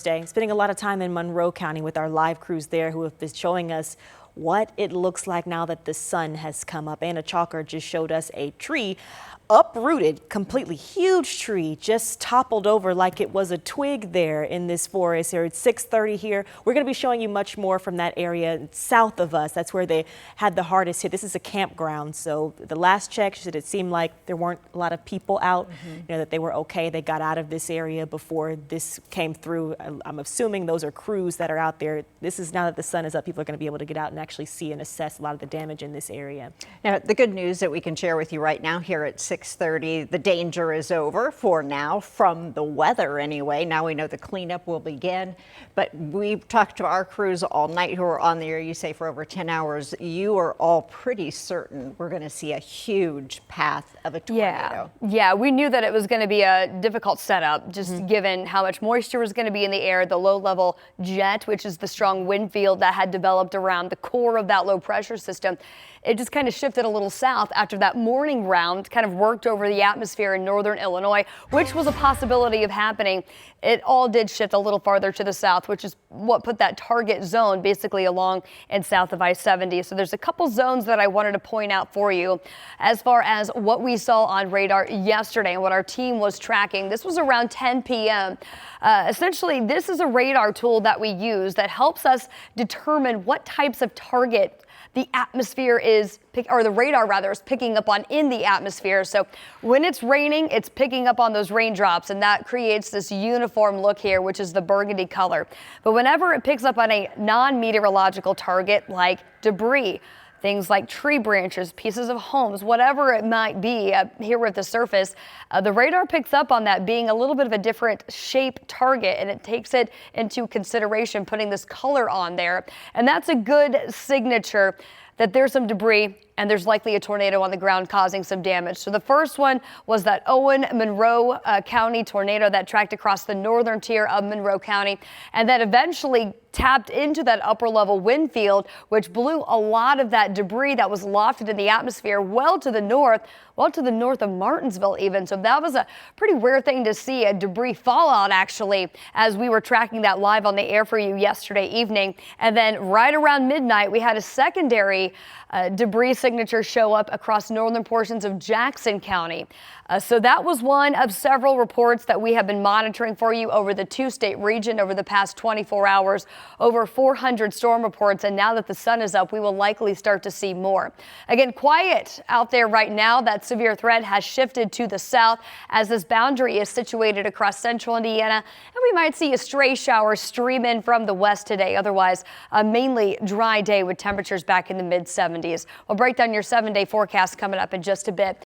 Spending a lot of time in Monroe County with our live crews there who have been showing us what it looks like now that the sun has come up. Anna Chalker just showed us a tree uprooted, completely huge tree just toppled over like it was a twig there in this forest here. It's 6:30 here. We're going to be showing you much more from that area south of us. That's where they had the hardest hit. This is a campground, so the last check said it seemed like there weren't a lot of people out, that they were okay. They got out of this area before this came through. I'm assuming those are crews that are out there. This is now that the sun is up, people are going to be able to get out and actually see and assess a lot of the damage in this area. Now, the good news that we can share with you right now here at 6:30, the danger is over for now, from the weather anyway. Now we know the cleanup will begin, but we've talked to our crews all night who are on the air, you say for over 10 hours. You are all pretty certain we're going to see a huge path of a tornado. Yeah, we knew that it was going to be a difficult setup, just given how much moisture was going to be in the air, the low-level jet, which is the strong wind field that had developed around the core of that low pressure system. It just kind of shifted a little south after that morning round kind of worked over the atmosphere in northern Illinois, which was a possibility of happening. It all did shift a little farther to the south, which is what put that target zone basically along and south of I-70. So there's a couple zones that I wanted to point out for you as far as what we saw on radar yesterday and what our team was tracking. This was around 10 p.m. Essentially, this is a radar tool that we use that helps us determine what types of target the atmosphere is, or the radar rather, is picking up on in the atmosphere. So when it's raining, it's picking up on those raindrops, and that creates this uniform look here, which is the burgundy color. But whenever it picks up on a non-meteorological target like debris, things like tree branches, pieces of homes, whatever it might be here at the surface, the radar picks up on that being a little bit of a different shape target, and it takes it into consideration, putting this color on there. And that's a good signature that there's some debris and there's likely a tornado on the ground causing some damage. So the first one was that Monroe County tornado that tracked across the northern tier of Monroe County and that eventually tapped into that upper level wind field, which blew a lot of that debris that was lofted in the atmosphere well to the north of Martinsville even. So that was a pretty rare thing to see, a debris fallout actually, as we were tracking that live on the air for you yesterday evening. And then right around midnight, we had a secondary debris signature show up across northern portions of Jackson County. So that was one of several reports that we have been monitoring for you over the two-state region over the past 24 hours, over 400 storm reports. And now that the sun is up, we will likely start to see more. Again, quiet out there right now. That severe threat has shifted to the south as this boundary is situated across central Indiana. And we might see a stray shower stream in from the west today. Otherwise, a mainly dry day with temperatures back in the mid-70s. We'll break down your 7-day forecast coming up in just a bit.